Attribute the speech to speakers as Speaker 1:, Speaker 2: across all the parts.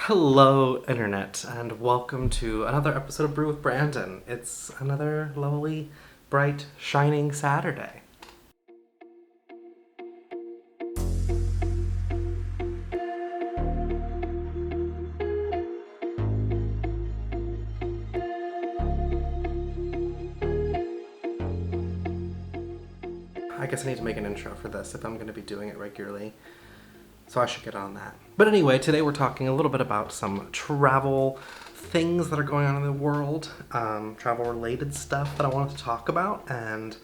Speaker 1: Hello, Internet, and welcome to another episode of Brew with Branden. It's another lovely, bright, shining Saturday. I guess I need to make an intro for this if I'm going to be doing it regularly, so I should get on that. But anyway, today we're talking a little bit about some travel things that are going on in the world, travel-related stuff that I wanted to talk about and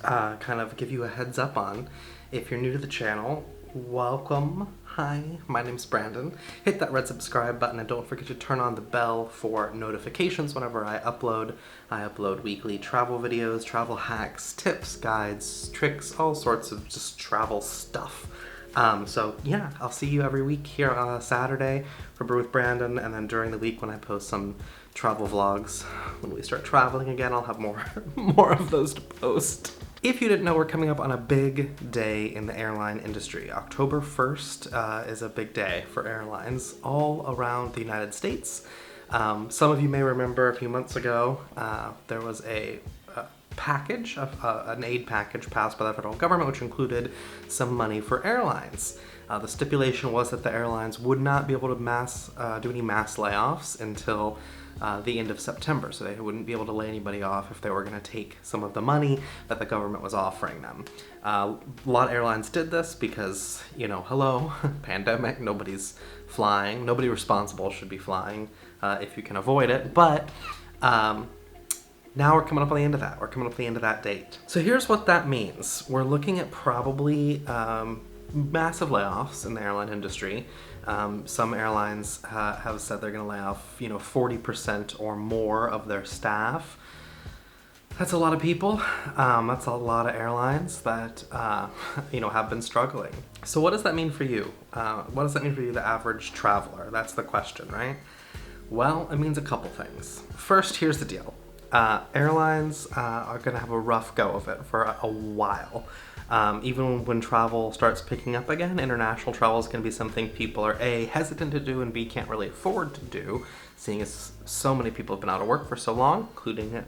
Speaker 1: kind of give you a heads up on. If you're new to the channel, welcome. Hi, my name's Branden. Hit that red subscribe button and don't forget to turn on the bell for notifications whenever I upload. I upload weekly travel videos, travel hacks, tips, guides, tricks, all sorts of just travel stuff. So yeah, I'll see you every week here on a Saturday for Brew with Branden, and then during the week when I post some travel vlogs, when we start traveling again, I'll have more of those to post. If you didn't know, we're coming up on a big day in the airline industry. October 1st is a big day for airlines all around the United States. Some of you may remember a few months ago, there was a package, an aid package passed by the federal government, which included some money for airlines. The stipulation was that the airlines would not be able to do any mass layoffs until the end of September, so they wouldn't be able to lay anybody off if they were going to take some of the money that the government was offering them. A lot of airlines did this because, hello, pandemic, nobody's flying, nobody responsible should be flying if you can avoid it, but now we're coming up on the end of that. We're coming up on the end of that date. So here's what that means. We're looking at probably massive layoffs in the airline industry. Some airlines have said they're going to lay off, 40% or more of their staff. That's a lot of people. That's a lot of airlines that, have been struggling. So what does that mean for you? What does that mean for you, the average traveler? That's the question, right? Well, it means a couple things. First, here's the deal. Airlines are going to have a rough go of it for a while. Even when travel starts picking up again, international travel is going to be something people are A, hesitant to do, and B, can't really afford to do, seeing as so many people have been out of work for so long, including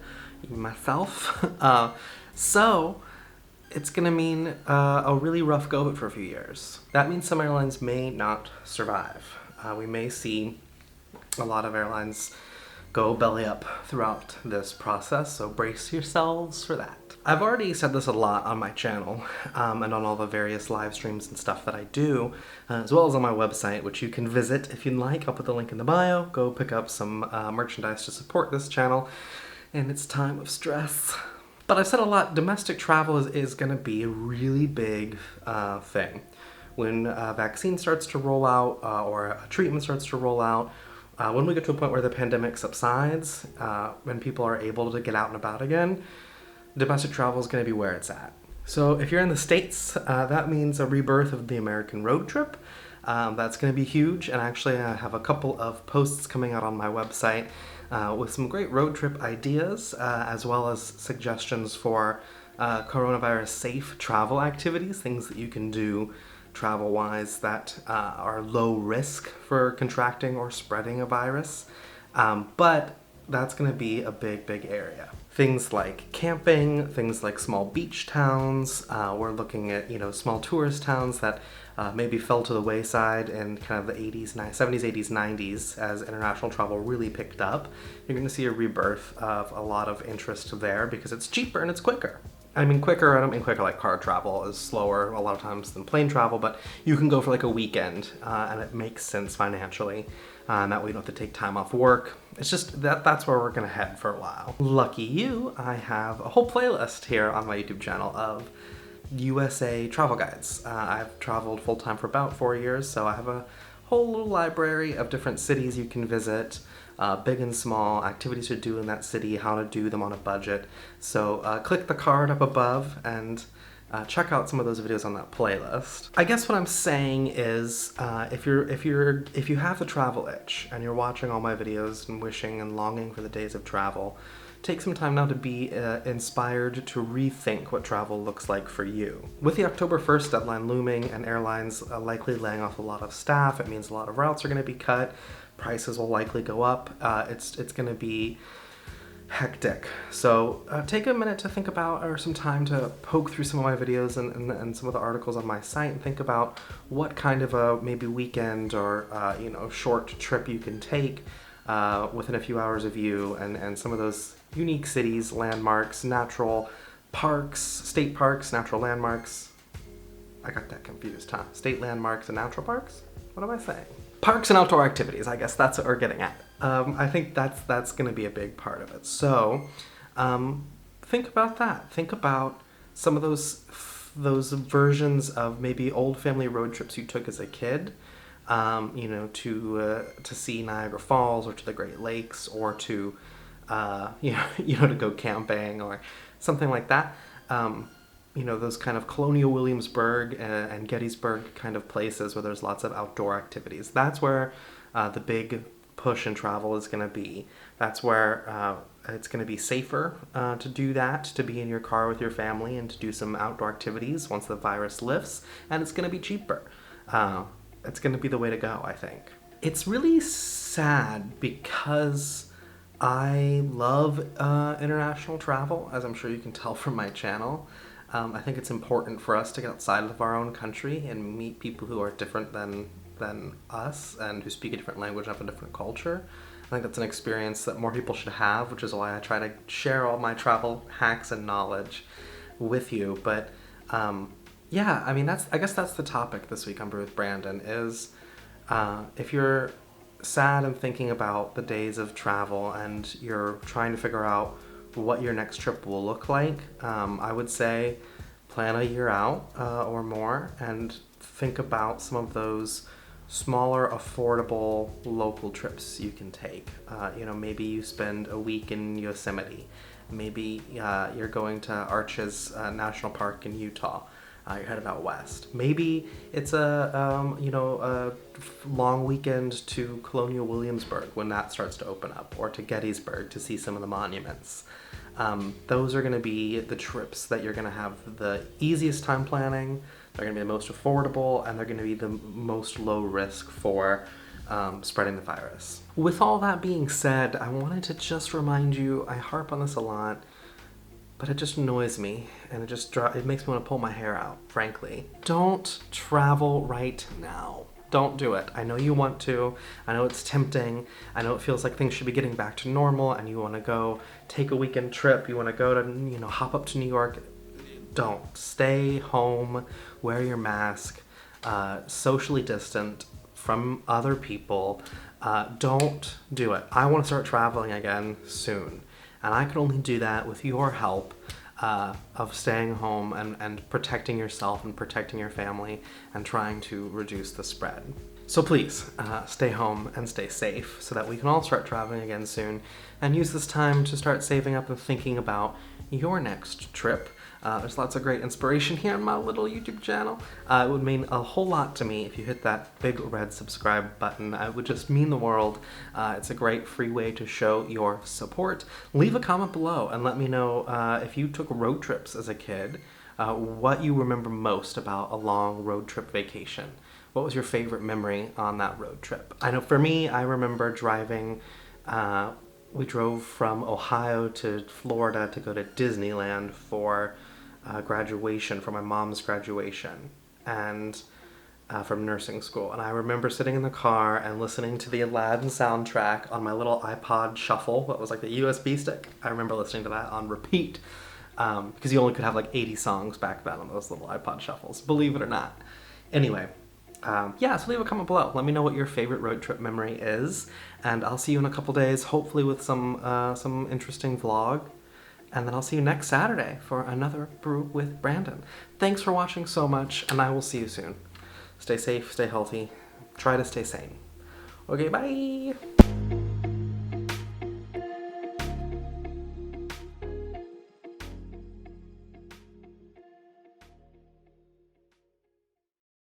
Speaker 1: myself. So it's going to mean a really rough go of it for a few years. That means some airlines may not survive. We may see a lot of airlines go belly up throughout this process, so brace yourselves for that. I've already said this a lot on my channel and on all the various live streams and stuff that I do, as well as on my website, which you can visit if you'd like. I'll put the link in the bio. Go pick up some merchandise to support this channel in its time of stress. But I've said a lot, domestic travel is going to be a really big thing. When a vaccine starts to roll out or a treatment starts to roll out, when we get to a point where the pandemic subsides, when people are able to get out and about again, domestic travel is going to be where it's at. So if you're in the States, that means a rebirth of the American road trip. That's going to be huge, and actually I have a couple of posts coming out on my website with some great road trip ideas, as well as suggestions for coronavirus safe travel activities, things that you can do travel-wise that are low risk for contracting or spreading a virus, but that's going to be a big area. Things like camping, things like small beach towns. We're looking at small tourist towns that maybe fell to the wayside in kind of the 70s, 80s, 90s as international travel really picked up. You're going to see a rebirth of a lot of interest there because it's cheaper and it's quicker. I mean quicker, I don't mean quicker like car travel is slower a lot of times than plane travel, but you can go for like a weekend and it makes sense financially. And that way you don't have to take time off work. It's just that's where we're gonna head for a while. Lucky you, I have a whole playlist here on my YouTube channel of USA travel guides. I've traveled full-time for about 4 years, so I have a whole little library of different cities you can visit, big and small, activities to do in that city, how to do them on a budget. So click the card up above and check out some of those videos on that playlist. I guess what I'm saying is, if you have the travel itch and you're watching all my videos and wishing and longing for the days of travel, take some time now to be inspired to rethink what travel looks like for you. With the October 1st deadline looming and airlines likely laying off a lot of staff, it means a lot of routes are going to be cut, prices will likely go up, it's going to be hectic. So take a minute to think about, or some time to poke through some of my videos and some of the articles on my site and think about what kind of a maybe weekend or short trip you can take within a few hours of you, and some of those unique cities, landmarks, natural parks, state parks, natural landmarks. I got that confused, huh? State landmarks and natural parks? What am I saying? Parks and outdoor activities, I guess that's what we're getting at. I think that's going to be a big part of it. So think about that. Think about some of those versions of maybe old family road trips you took as a kid, to see Niagara Falls or to the Great Lakes, or to to go camping or something like that. Those kind of colonial Williamsburg and Gettysburg kind of places where there's lots of outdoor activities. That's where the big push in travel is going to be. That's where it's going to be safer to do that, to be in your car with your family and to do some outdoor activities once the virus lifts, and it's going to be cheaper. It's going to be the way to go, I think. It's really sad because I love international travel, as I'm sure you can tell from my channel. I think it's important for us to get outside of our own country and meet people who are different than us and who speak a different language and have a different culture. I think that's an experience that more people should have, which is why I try to share all my travel hacks and knowledge with you. But I guess that's the topic this week on Brew with Branden is if you're sad and thinking about the days of travel and you're trying to figure out what your next trip will look like, I would say plan a year out or more and think about some of those smaller, affordable local trips you can take. Maybe you spend a week in Yosemite. Maybe you're going to Arches National Park in Utah. You're headed out west. Maybe it's a long weekend to Colonial Williamsburg when that starts to open up, or to Gettysburg to see some of the monuments. Those are going to be the trips that you're going to have the easiest time planning. They're going to be the most affordable, and they're going to be the most low risk for spreading the virus. With all that being said, I wanted to just remind you, I harp on this a lot, but it just annoys me, and it makes me want to pull my hair out, frankly. Don't travel right now. Don't do it. I know you want to. I know it's tempting. I know it feels like things should be getting back to normal, and you want to go take a weekend trip. You want to go to, hop up to New York. Don't. Stay home. Wear your mask. Socially distant from other people. Don't do it. I want to start traveling again soon. And I can only do that with your help of staying home and protecting yourself and protecting your family and trying to reduce the spread. So please, stay home and stay safe so that we can all start traveling again soon, and use this time to start saving up and thinking about your next trip. There's lots of great inspiration here on my little YouTube channel. It would mean a whole lot to me if you hit that big red subscribe button. It would just mean the world. It's a great free way to show your support. Leave a comment below and let me know if you took road trips as a kid, what you remember most about a long road trip vacation. What was your favorite memory on that road trip? I know for me, I remember driving, we drove from Ohio to Florida to go to Disneyland for graduation, for my mom's graduation, and from nursing school. And I remember sitting in the car and listening to the Aladdin soundtrack on my little iPod Shuffle, that was like the USB stick. I remember listening to that on repeat, because you only could have like 80 songs back then on those little iPod Shuffles, believe it or not. Anyway, so leave a comment below. Let me know what your favorite road trip memory is, and I'll see you in a couple days, hopefully with some interesting vlog. And then I'll see you next Saturday for another Brew with Branden. Thanks for watching so much, and I will see you soon. Stay safe, stay healthy, try to stay sane. Okay, bye!